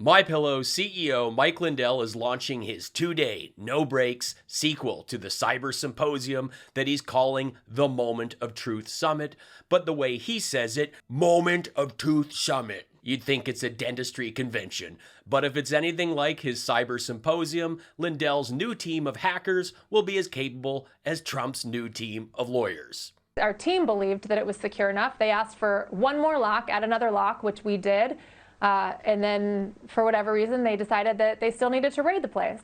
MyPillow CEO Mike Lindell is launching his 2-day, no-breaks sequel to the Cyber Symposium that he's calling the Moment of Truth Summit, but the way he says it, Moment of Truth Summit. You'd think it's a dentistry convention, but if it's anything like his Cyber Symposium, Lindell's new team of hackers will be as capable as Trump's new team of lawyers. Our team believed that it was secure enough. They asked for one more lock, add another lock, which we did. And then, for whatever reason, they decided that they still needed to raid the place.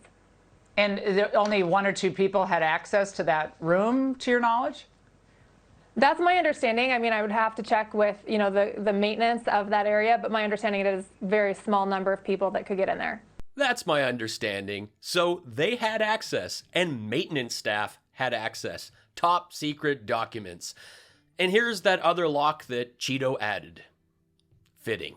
And only one or two people had access to that room, to your knowledge? That's my understanding. I mean, I would have to check with, the maintenance of that area, but my understanding it is a very small number of people that could get in there. That's my understanding. So they had access, and maintenance staff had access. Top secret documents. And here's that other lock that Cheeto added. Fitting.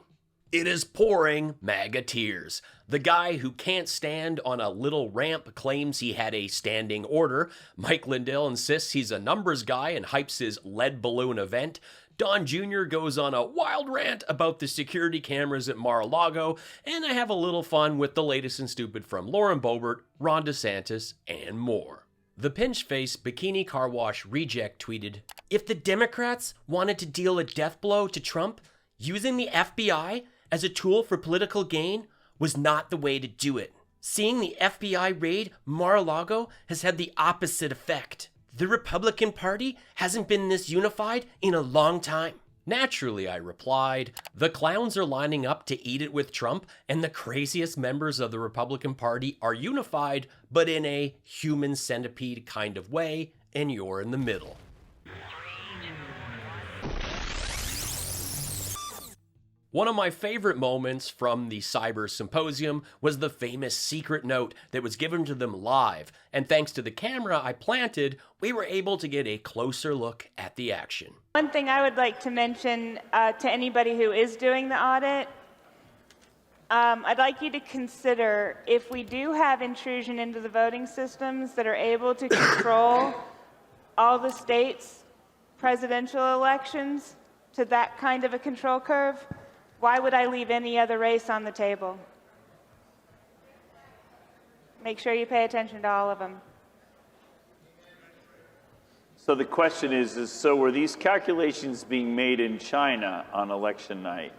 It is pouring MAGA tears. The guy who can't stand on a little ramp claims he had a standing order. Mike Lindell insists he's a numbers guy and hypes his lead balloon event. Don Jr. goes on a wild rant about the security cameras at Mar-a-Lago. And I have a little fun with the latest and stupid from Lauren Boebert, Ron DeSantis, and more. The pinch-face bikini car wash reject tweeted, "If the Democrats wanted to deal a death blow to Trump, using the FBI as a tool for political gain was not the way to do it. Seeing the FBI raid Mar-a-Lago has had the opposite effect. The Republican Party hasn't been this unified in a long time." Naturally, I replied, the clowns are lining up to eat it with Trump, and the craziest members of the Republican Party are unified, but in a human centipede kind of way, and you're in the middle. One of my favorite moments from the Cyber Symposium was the famous secret note that was given to them live, and thanks to the camera I planted, we were able to get a closer look at the action. One thing I would like to mention to anybody who is doing the audit, I'd like you to consider if we do have intrusion into the voting systems that are able to control all the states' presidential elections to that kind of a control curve, why would I leave any other race on the table? Make sure you pay attention to all of them. So the question is so were these calculations being made in China on election night?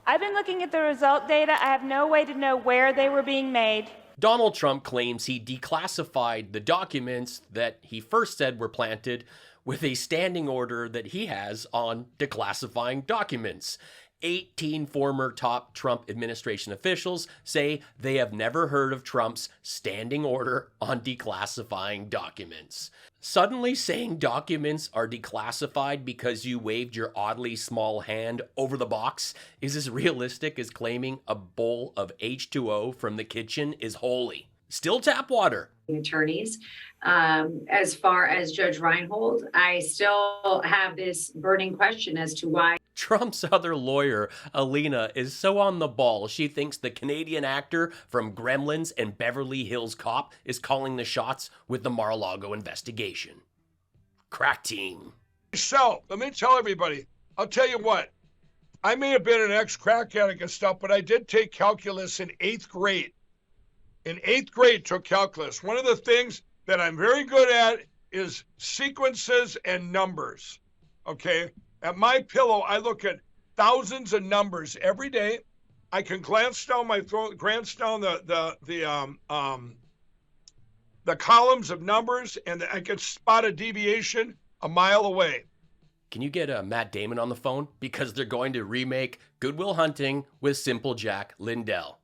I've been looking at the result data. I have no way to know where they were being made. Donald Trump claims he declassified the documents that he first said were planted with a standing order that he has on declassifying documents. 18 former top Trump administration officials say they have never heard of Trump's standing order on declassifying documents. Suddenly saying documents are declassified because you waved your oddly small hand over the box is as realistic as claiming a bowl of H2O from the kitchen is holy. Still tap water. Attorneys. As far as Judge Reinhold, I still have this burning question as to why Trump's other lawyer, Alina, is so on the ball she thinks the Canadian actor from Gremlins and Beverly Hills Cop is calling the shots with the Mar-a-Lago investigation. Crack team. So, let me tell everybody, I'll tell you what, I may have been an ex-crack addict and stuff, but I did take calculus in 8th grade. In 8th grade, took calculus. One of the things that I'm very good at is sequences and numbers, okay? At MyPillow, I look at thousands of numbers every day. I can glance down the columns of numbers, and I can spot a deviation a mile away. Can you get Matt Damon on the phone? Because they're going to remake Good Will Hunting with Simple Jack Lindell.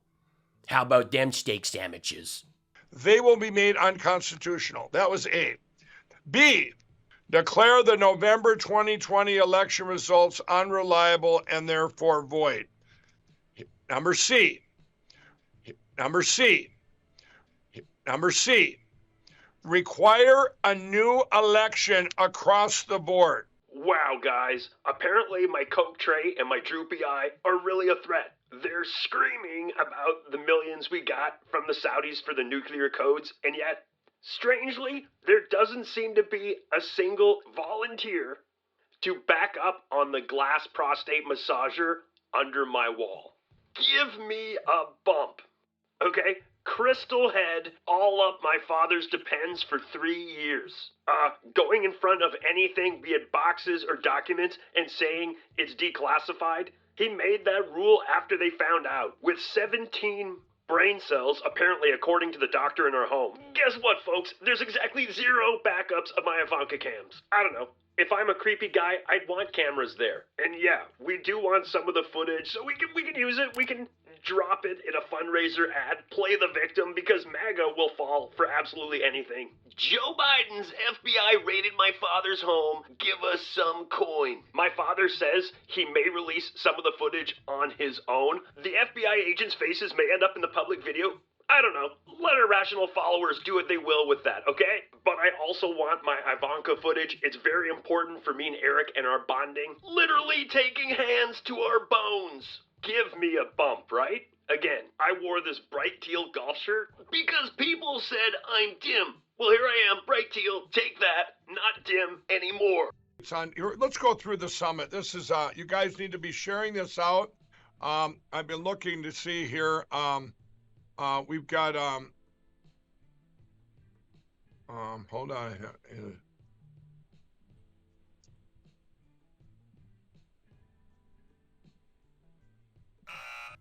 How about them steak sandwiches? They will be made unconstitutional. That was A. B, declare the November 2020 election results unreliable and therefore void. Number C. Require a new election across the board. Wow, guys. Apparently my Coke tray and my droopy eye are really a threat. They're screaming about the millions we got from the Saudis for the nuclear codes, and yet, strangely, there doesn't seem to be a single volunteer to back up on the glass prostate massager under my wall. Give me a bump. Okay? Crystal head, all up my father's depends for 3 years. Going in front of anything, be it boxes or documents, and saying it's declassified, he made that rule after they found out. With 17 brain cells, apparently according to the doctor in our home. Guess what, folks? There's exactly 0 backups of my Ivanka cams. I don't know. If I'm a creepy guy, I'd want cameras there. And yeah, we do want some of the footage, so we can use it. We can drop it in a fundraiser ad, play the victim, because MAGA will fall for absolutely anything. Joe Biden's FBI raided my father's home. Give us some coin. My father says he may release some of the footage on his own. The FBI agents' faces may end up in the public video. I don't know. Let our rational followers do what they will with that, okay? But I also want my Ivanka footage. It's very important for me and Eric and our bonding. Literally taking hands to our bones. Give me a bump, right? Again, I wore this bright teal golf shirt because people said I'm dim. Well, here I am, bright teal. Take that. Not dim anymore. It's on. Let's go through the summit. This is, you guys need to be sharing this out. I've been looking to see here. We've got, hold on.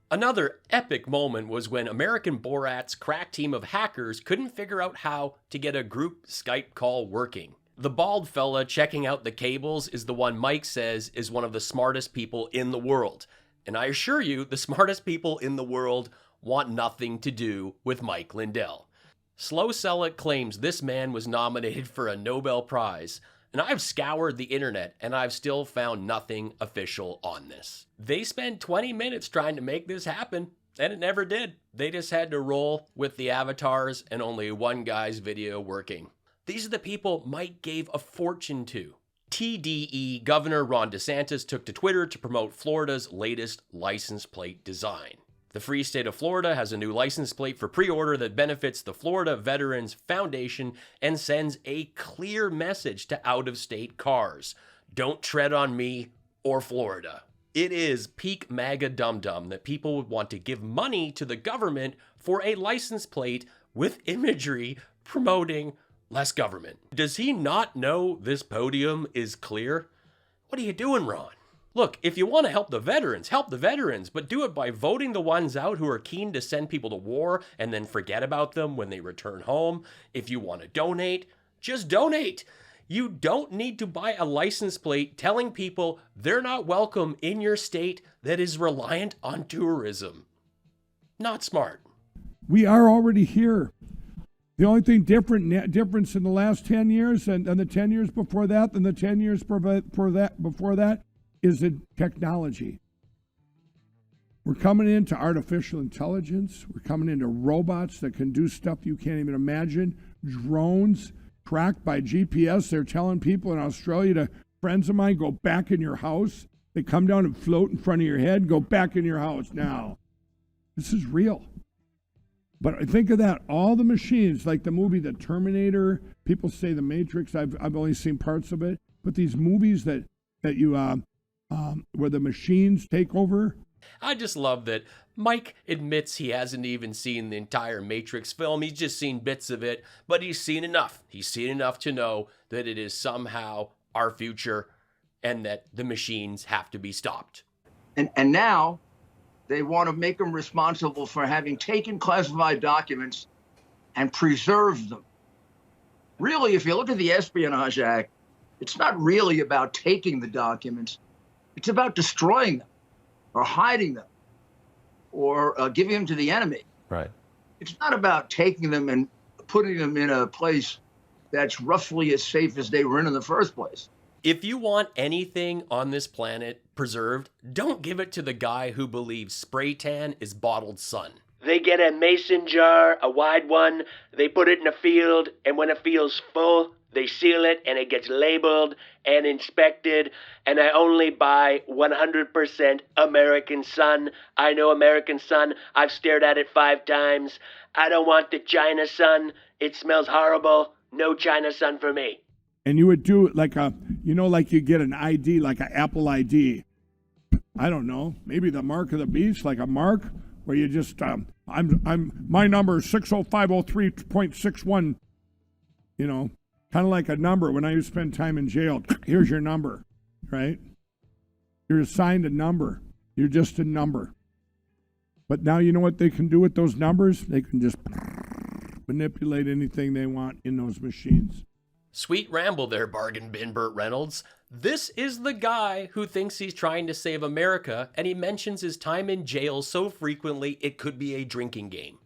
Another epic moment was when American Borat's crack team of hackers couldn't figure out how to get a group Skype call working. The bald fella checking out the cables is the one Mike says is one of the smartest people in the world. And I assure you, the smartest people in the world want nothing to do with Mike Lindell. Slow Sell It claims this man was nominated for a Nobel Prize, and I've scoured the internet and I've still found nothing official on this. They spent 20 minutes trying to make this happen, and it never did. They just had to roll with the avatars and only one guy's video working. These are the people Mike gave a fortune to. TDE Governor Ron DeSantis took to Twitter to promote Florida's latest license plate design. The free state of Florida has a new license plate for pre-order that benefits the Florida Veterans Foundation and sends a clear message to out-of-state cars. Don't tread on me or Florida. It is peak MAGA dum-dum that people would want to give money to the government for a license plate with imagery promoting less government. Does he not know this podium is clear? What are you doing, Ron? Look, if you want to help the veterans, but do it by voting the ones out who are keen to send people to war and then forget about them when they return home. If you want to donate, just donate. You don't need to buy a license plate telling people they're not welcome in your state that is reliant on tourism. Not smart. We are already here. The only thing difference in the last 10 years and the 10 years before that and the 10 years before that is in technology. We're coming into artificial intelligence. We're coming into robots that can do stuff you can't even imagine. Drones tracked by GPS. They're telling people in Australia to, friends of mine, go back in your house. They come down and float in front of your head. Go back in your house now. This is real. But think of that. All the machines, like the movie The Terminator, people say The Matrix. I've only seen parts of it. But these movies that you where the machines take over. I just love that Mike admits he hasn't even seen the entire Matrix film. He's just seen bits of it, but he's seen enough. He's seen enough to know that it is somehow our future and that the machines have to be stopped. And now they want to make them responsible for having taken classified documents and preserved them. Really, if you look at the Espionage Act, it's not really about taking the documents. It's about destroying them or hiding them or giving them to the enemy. Right. It's not about taking them and putting them in a place that's roughly as safe as they were in the first place. If you want anything on this planet preserved, don't give it to the guy who believes spray tan is bottled sun. They get a mason jar, a wide one, they put it in a field, and when it feels full, they seal it and it gets labeled and inspected, and I only buy 100% American Sun. I know American Sun. I've stared at it 5 times. I don't want the China Sun. It smells horrible. No China Sun for me. And you would do like like you get an ID, like an Apple ID. I don't know, maybe the mark of the beast, like a mark where you just, my number is 60503.61, you know, kind of like a number when I used to spend time in jail. Here's your number, right? You're assigned a number. You're just a number. But now you know what they can do with those numbers? They can just manipulate anything they want in those machines. Sweet ramble there, bargain bin Burt Reynolds. This is the guy who thinks he's trying to save America, and he mentions his time in jail so frequently it could be a drinking game.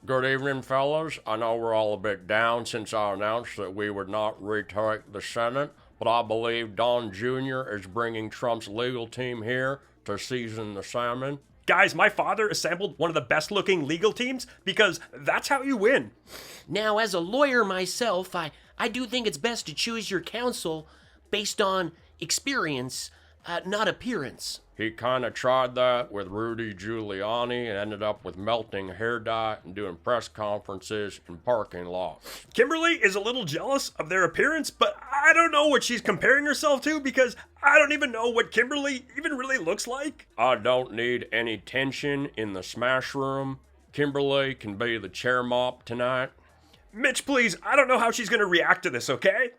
Good evening, fellas. I know we're all a bit down since I announced that we would not retake the Senate, but I believe Don Jr. is bringing Trump's legal team here to season the salmon. Guys, my father assembled one of the best-looking legal teams because that's how you win. Now, as a lawyer myself, I do think it's best to choose your counsel based on experience, not appearance. He kind of tried that with Rudy Giuliani and ended up with melting hair dye and doing press conferences in parking lots. Kimberly is a little jealous of their appearance, but I don't know what she's comparing herself to because I don't even know what Kimberly even really looks like. I don't need any tension in the smash room. Kimberly can be the chair mop tonight. Mitch, please, I don't know how she's going to react to this, okay?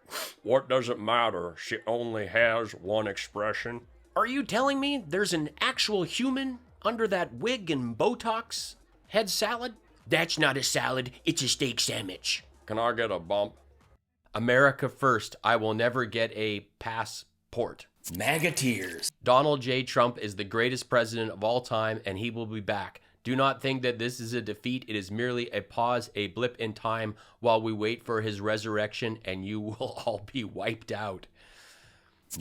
What does it matter? She only has one expression. Are you telling me there's an actual human under that wig and Botox head salad? That's not a salad, it's a steak sandwich. Can I get a bump? America first. I will never get a passport. MAGA tears. Donald J. Trump is the greatest president of all time, and he will be back. Do not think that this is a defeat. It is merely a pause, a blip in time while we wait for his resurrection, and you will all be wiped out.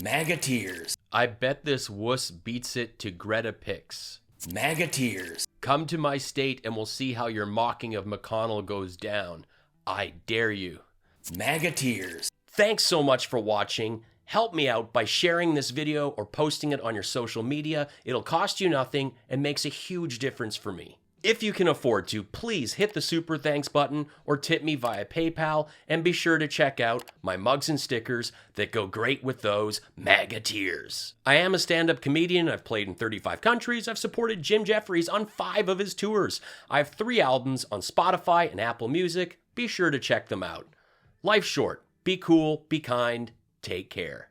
MAGA tears. I bet this wuss beats it to Greta Pix. MAGA tears. Come to my state and we'll see how your mocking of McConnell goes down. I dare you. MAGA tears. Thanks so much for watching. Help me out by sharing this video or posting it on your social media. It'll cost you nothing and makes a huge difference for me. If you can afford to, please hit the super thanks button or tip me via PayPal, and be sure to check out my mugs and stickers that go great with those MAGA tears. I am a stand-up comedian. I've played in 35 countries. I've supported Jim Jefferies on 5 of his tours. I have 3 albums on Spotify and Apple Music. Be sure to check them out. Life's short. Be cool, be kind, take care.